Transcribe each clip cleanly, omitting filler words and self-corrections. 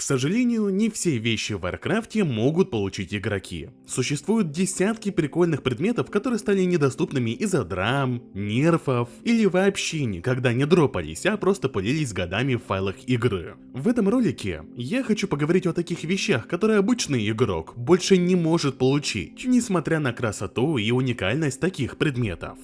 сожалению, не все вещи в Варкрафте могут получить игроки. Существуют десятки прикольных предметов, которые стали недоступными из-за драм, нерфов или вообще никогда не дропались, а просто пылились годами в файлах игры. В этом ролике я хочу поговорить о таких вещах, которые обычный игрок больше не может получить, несмотря на красоту и уникальность таких предметов.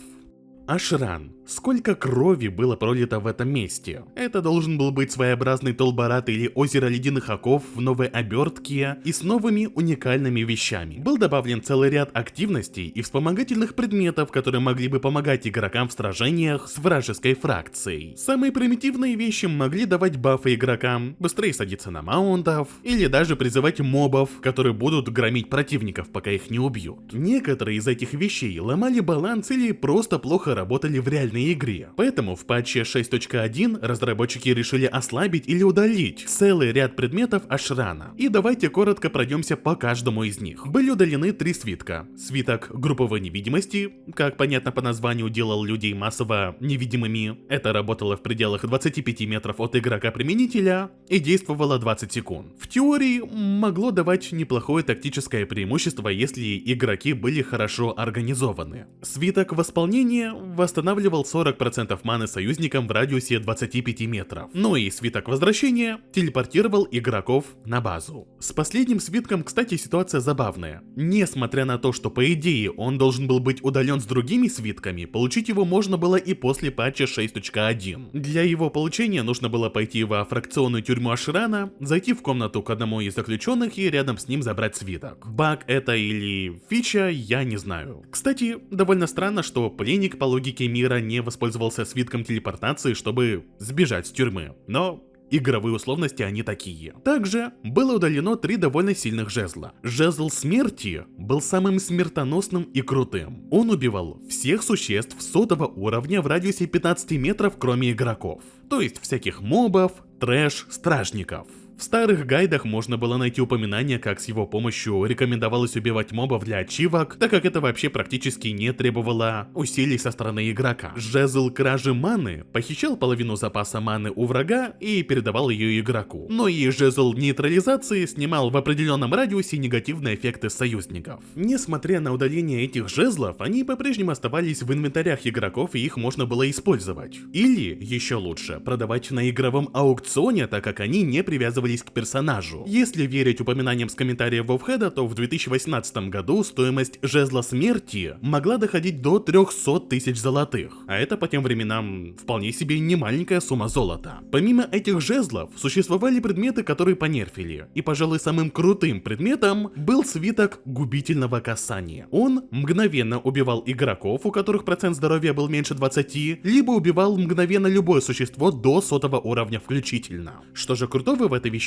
Ашран. Сколько крови было пролито в этом месте? Это должен был быть своеобразный Толбарат или озеро ледяных оков в новой обертке и с новыми уникальными вещами. Был добавлен целый ряд активностей и вспомогательных предметов, которые могли бы помогать игрокам в сражениях с вражеской фракцией. Самые примитивные вещи могли давать бафы игрокам, быстрее садиться на маунтов или даже призывать мобов, которые будут громить противников, пока их не убьют. Некоторые из этих вещей ломали баланс или просто плохо работали в реальной игре. Поэтому в патче 6.1 разработчики решили ослабить или удалить целый ряд предметов Ашрана. И давайте коротко пройдемся по каждому из них. Были удалены 3 свитка. Свиток групповой невидимости, как понятно по названию, делал людей массово невидимыми. Это работало в пределах 25 метров от игрока-применителя и действовало 20 секунд. В теории могло давать неплохое тактическое преимущество, если игроки были хорошо организованы. Свиток восполнения восстанавливал 40% маны союзникам в радиусе 25 метров. Ну и свиток возвращения телепортировал игроков на базу. С последним свитком, кстати, ситуация забавная. Несмотря на то, что по идее он должен был быть удален с другими свитками, получить его можно было и после патча 6.1. Для его получения нужно было пойти во фракционную тюрьму Ашрана, зайти в комнату к одному из заключенных и рядом с ним забрать свиток. Баг это или фича, я не знаю. Кстати, довольно странно, что пленник по логике мира не воспользовался свитком телепортации, чтобы сбежать с тюрьмы. Но игровые условности они такие. Также было удалено 3 довольно сильных жезла. Жезл смерти был самым смертоносным и крутым. Он убивал всех существ 100 уровня в радиусе 15 метров, кроме игроков. То есть всяких мобов, трэш, стражников. В старых гайдах можно было найти упоминание, как с его помощью рекомендовалось убивать мобов для ачивок, так как это вообще практически не требовало усилий со стороны игрока. Жезл кражи маны похищал половину запаса маны у врага и передавал ее игроку. Но и жезл нейтрализации снимал в определенном радиусе негативные эффекты союзников. Несмотря на удаление этих жезлов, они по-прежнему оставались в инвентарях игроков и их можно было использовать. Или, еще лучше, продавать на игровом аукционе, так как они не привязывались к персонажу. Если верить упоминаниям с комментариев Вовхеда, то в 2018 году стоимость жезла смерти могла доходить до 300 тысяч золотых, а это по тем временам вполне себе немаленькая сумма золота. Помимо этих жезлов, существовали предметы, которые понерфили, и, пожалуй, самым крутым предметом был свиток губительного касания. Он мгновенно убивал игроков, у которых процент здоровья был меньше 20, либо убивал мгновенно любое существо до 100 уровня включительно. Что же крутого в этой вещице?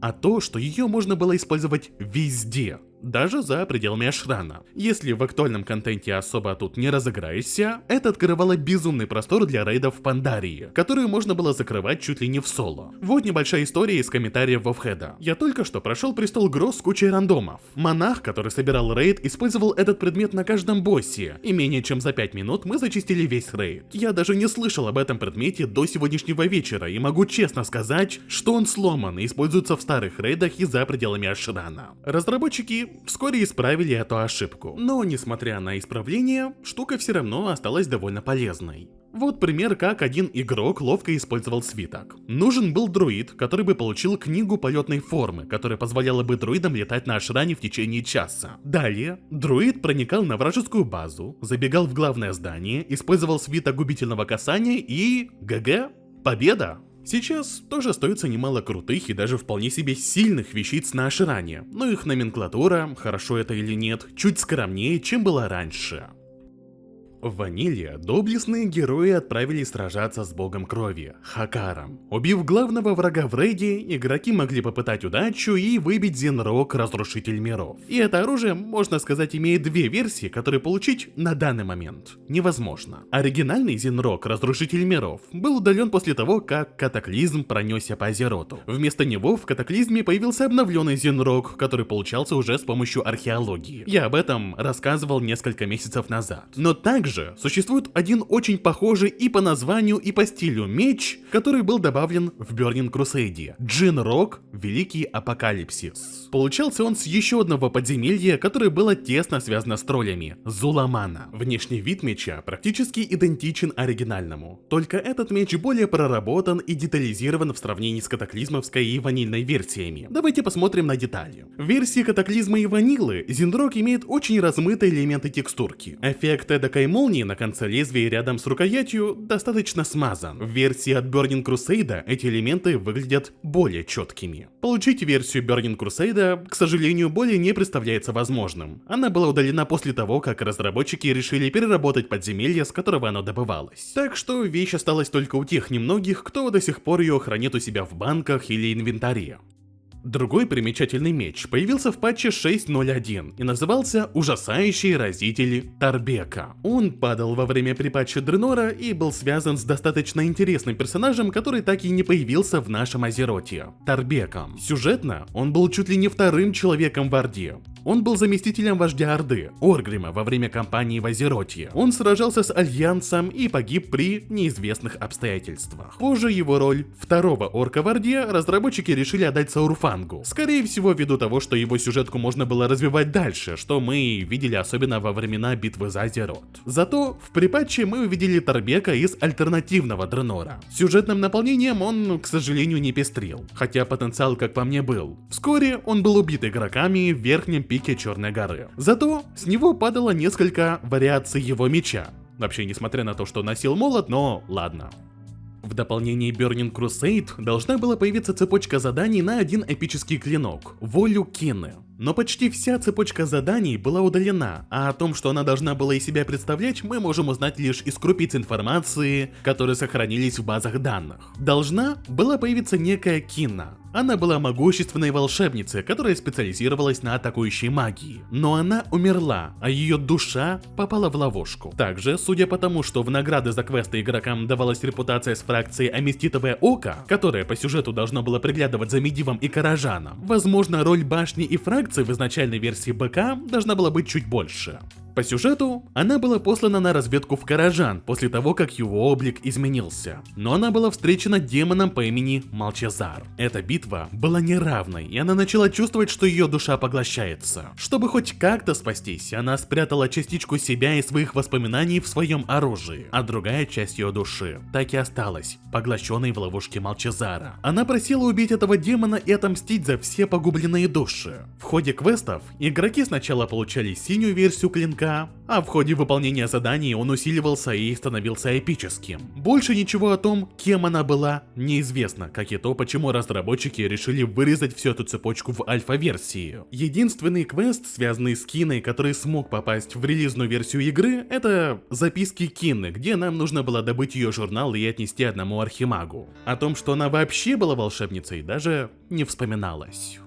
А то, что ее можно было использовать везде, даже за пределами Ашрана. Если в актуальном контенте особо тут не разыграешься, это открывало безумный простор для рейдов в Пандарии, которые можно было закрывать чуть ли не в соло. Вот небольшая история из комментариев Вовхеда. Я только что прошел Престол Гроз с кучей рандомов. Монах, который собирал рейд, использовал этот предмет на каждом боссе, и менее чем за 5 минут мы зачистили весь рейд. Я даже не слышал об этом предмете до сегодняшнего вечера, и могу честно сказать, что он сломан и используется в старых рейдах и за пределами Ашрана. Разработчики вскоре исправили эту ошибку, но несмотря на исправление, штука все равно осталась довольно полезной. Вот пример, как один игрок ловко использовал свиток. Нужен был друид, который бы получил книгу полетной формы, которая позволяла бы друидам летать на Ашране в течение часа. Далее, друид проникал на вражескую базу, забегал в главное здание, использовал свиток губительного касания и... ГГ, победа! Сейчас тоже остается немало крутых и даже вполне себе сильных вещиц на Ашране, но их номенклатура, хорошо это или нет, чуть скромнее, чем была раньше. В Ваниле доблестные герои отправились сражаться с богом крови, Хакаром. Убив главного врага в рейде, игроки могли попытать удачу и выбить Зенрок, Разрушитель миров. И это оружие, можно сказать, имеет 2 версии, которые получить на данный момент невозможно. Оригинальный Зенрок, Разрушитель миров, был удален после того, как Катаклизм пронесся по Азероту. Вместо него в Катаклизме появился обновленный Зенрок, который получался уже с помощью археологии. Я об этом рассказывал несколько месяцев назад. Но также Также существует один очень похожий и по названию, и по стилю меч, который был добавлен в Burning Crusade. Джин-Рок Великий Апокалипсис. Получался он с еще одного подземелья, которое было тесно связано с троллями – Зуламана. Внешний вид меча практически идентичен оригинальному, только этот меч более проработан и детализирован в сравнении с катаклизмовской и ванильной версиями. Давайте посмотрим на детали. В версии катаклизма и ванилы Зиндрок имеет очень размытые элементы текстурки. Эффект эдакой молнии на конце лезвия рядом с рукоятью достаточно смазан. В версии от Burning Crusade эти элементы выглядят более четкими. Получить версию Burning Crusade, к сожалению, более не представляется возможным. Она была удалена после того, как разработчики решили переработать подземелье, с которого оно добывалось. Так что вещь осталась только у тех немногих, кто до сих пор ее хранит у себя в банках или инвентаре. Другой примечательный меч появился в патче 6.0.1 и назывался Ужасающий Разитель Тарбека. Он падал во время припатча Дренора и был связан с достаточно интересным персонажем, который так и не появился в нашем Азероте – Тарбеком. Сюжетно он был чуть ли не вторым человеком в Орде. Он был заместителем вождя Орды, Оргрима, во время кампании в Азероте. Он сражался с Альянсом и погиб при неизвестных обстоятельствах. Позже его роль второго орка в Орде разработчики решили отдать Сауруфангу. Скорее всего, ввиду того, что его сюжетку можно было развивать дальше, что мы видели особенно во времена битвы за Азерот. Зато в припатче мы увидели Тарбека из альтернативного Дренора. Сюжетным наполнением он, к сожалению, не пестрил, хотя потенциал, как по мне, был. Вскоре он был убит игроками в верхнем пике Черной горы. Зато с него падало несколько вариаций его меча. Вообще, несмотря на то, что носил молот, но ладно. В дополнении Burning Crusade должна была появиться цепочка заданий на один эпический клинок – Волю Кины. Но почти вся цепочка заданий была удалена, а о том, что она должна была из себя представлять, мы можем узнать лишь из крупиц информации, которые сохранились в базах данных. Должна была появиться некая Кина. Она была могущественной волшебницей, которая специализировалась на атакующей магии. Но она умерла, а ее душа попала в ловушку. Также, судя по тому, что в награды за квесты игрокам давалась репутация с фракцией Амиститовое Око, которая по сюжету должна была приглядывать за Медивом и Каражаном, возможно, роль башни и фракции в изначальной версии БК должна была быть чуть больше. По сюжету, она была послана на разведку в Каражан после того, как его облик изменился. Но она была встречена демоном по имени Малчезар. Эта битва была неравной, и она начала чувствовать, что ее душа поглощается. Чтобы хоть как-то спастись, она спрятала частичку себя и своих воспоминаний в своем оружии, а другая часть ее души так и осталась, поглощенной в ловушке Малчезара. Она просила убить этого демона и отомстить за все погубленные души. В ходе квестов игроки сначала получали синюю версию клинка, а в ходе выполнения заданий он усиливался и становился эпическим. Больше ничего о том, кем она была, неизвестно, как и то, почему разработчики решили вырезать всю эту цепочку в альфа-версии. Единственный квест, связанный с Киной, который смог попасть в релизную версию игры, это записки Кины, где нам нужно было добыть ее журнал и отнести одному архимагу. О том, что она вообще была волшебницей, даже не вспоминалось.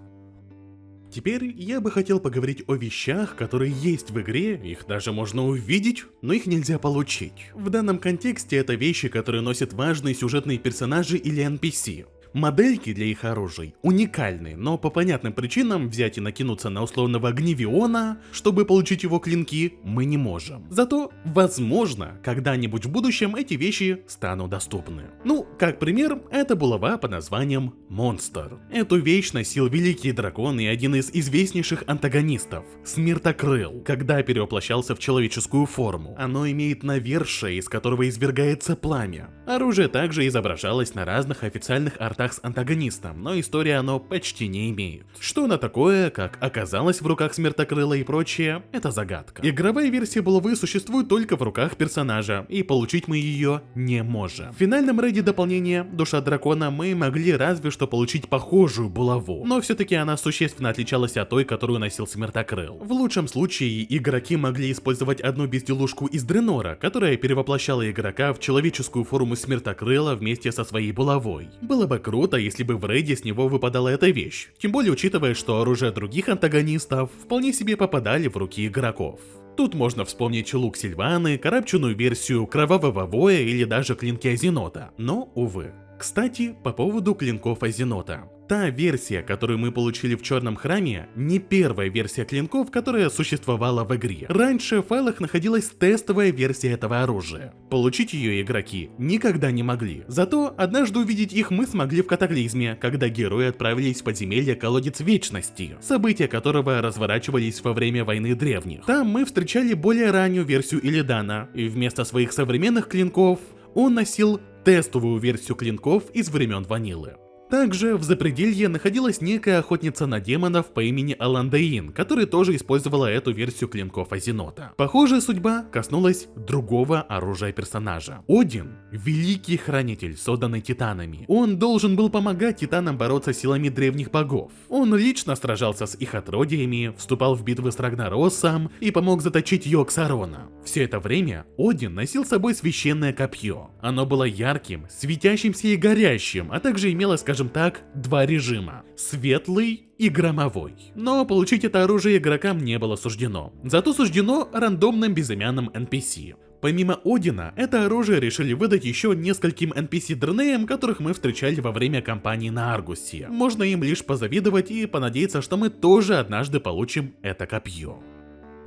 Теперь я бы хотел поговорить о вещах, которые есть в игре, их даже можно увидеть, но их нельзя получить. В данном контексте это вещи, которые носят важные сюжетные персонажи или NPC. Модельки для их оружий уникальны, но по понятным причинам взять и накинуться на условного Гневиона, чтобы получить его клинки, мы не можем. Зато, возможно, когда-нибудь в будущем эти вещи станут доступны. Ну, как пример, это булава под названием Монстр. Эту вещь носил Великий Дракон и один из известнейших антагонистов – Смертокрыл, когда перевоплощался в человеческую форму. Оно имеет навершие, из которого извергается пламя. Оружие также изображалось на разных официальных артах с антагонистом, но истории оно почти не имеет. Что оно такое, как оказалось в руках Смертокрыла и прочее, это загадка. Игровая версия булавы существует только в руках персонажа, и получить мы ее не можем. В финальном рейде дополнения Душа Дракона мы могли разве что получить похожую булаву, но все-таки она существенно отличалась от той, которую носил Смертокрыл. В лучшем случае игроки могли использовать одну безделушку из Дренора, которая перевоплощала игрока в человеческую форму Смертокрыла вместе со своей булавой. Было бы круто, если бы в рейде с него выпадала эта вещь, тем более учитывая, что оружие других антагонистов вполне себе попадали в руки игроков. Тут можно вспомнить лук Сильваны, карабченную версию Кровавого Воя или даже клинки Азенота, но, увы. Кстати, по поводу клинков Азенота. Та версия, которую мы получили в Черном Храме, не первая версия клинков, которая существовала в игре. Раньше в файлах находилась тестовая версия этого оружия. Получить ее игроки никогда не могли. Зато однажды увидеть их мы смогли в Катаклизме, когда герои отправились в подземелье Колодец Вечности, события которого разворачивались во время Войны Древних. Там мы встречали более раннюю версию Илидана, и вместо своих современных клинков он носил тестовую версию клинков из времен Ванилы. Также в Запределье находилась некая охотница на демонов по имени Аландаин, которая тоже использовала эту версию клинков Азенота. Похожая судьба коснулась другого оружия персонажа. Один — великий хранитель, созданный титанами. Он должен был помогать титанам бороться силами древних богов. Он лично сражался с их отродьями, вступал в битвы с Рагнаросом и помог заточить Йог-Сарона. Все это время Один носил с собой священное копье. Оно было ярким, светящимся и горящим, а также имело, скажем так, два режима — светлый и громовой. Но получить это оружие игрокам не было суждено. Зато суждено рандомным безымянным NPC. Помимо Одина, это оружие решили выдать еще нескольким NPC-дрнеям, которых мы встречали во время кампании на Аргусе. Можно им лишь позавидовать и понадеяться, что мы тоже однажды получим это копье.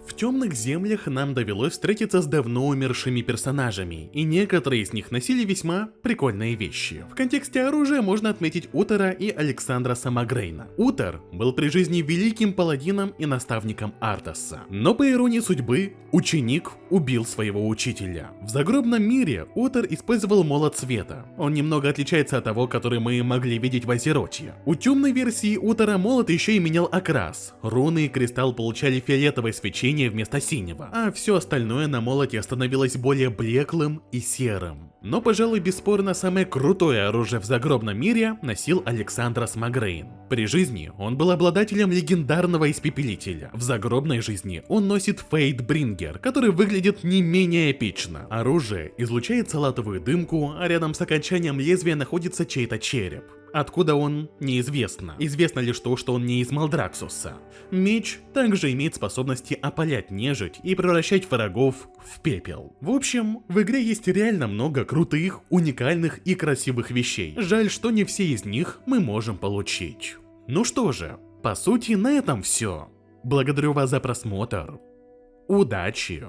В Темных Землях нам довелось встретиться с давно умершими персонажами, и некоторые из них носили весьма прикольные вещи. В контексте оружия можно отметить Утера и Александра Самогрейна. Утер был при жизни великим паладином и наставником Артаса, но по иронии судьбы, ученик убил своего учителя. В загробном мире Утер использовал молот света. Он немного отличается от того, который мы могли видеть в Азеротье. У темной версии Утера молот еще и менял окрас. Руны и кристалл получали фиолетовое свечение вместо синего, а все остальное на молоте становилось более блеклым и серым. Но, пожалуй, бесспорно, самое крутое оружие в загробном мире носил Александр Самогрейн. При жизни он был обладателем легендарного испепелителя. В загробной жизни он носит Фейтбрингер, который выглядит не менее эпично. Оружие излучает салатовую дымку, а рядом с окончанием лезвия находится чей-то череп. Откуда он, неизвестно. Известно лишь то, что он не из Малдраксуса. Меч также имеет способности опалять нежить и превращать врагов в пепел. В общем, в игре есть реально много крутых, уникальных и красивых вещей. Жаль, что не все из них мы можем получить. Ну что же, по сути, на этом все. Благодарю вас за просмотр. Удачи!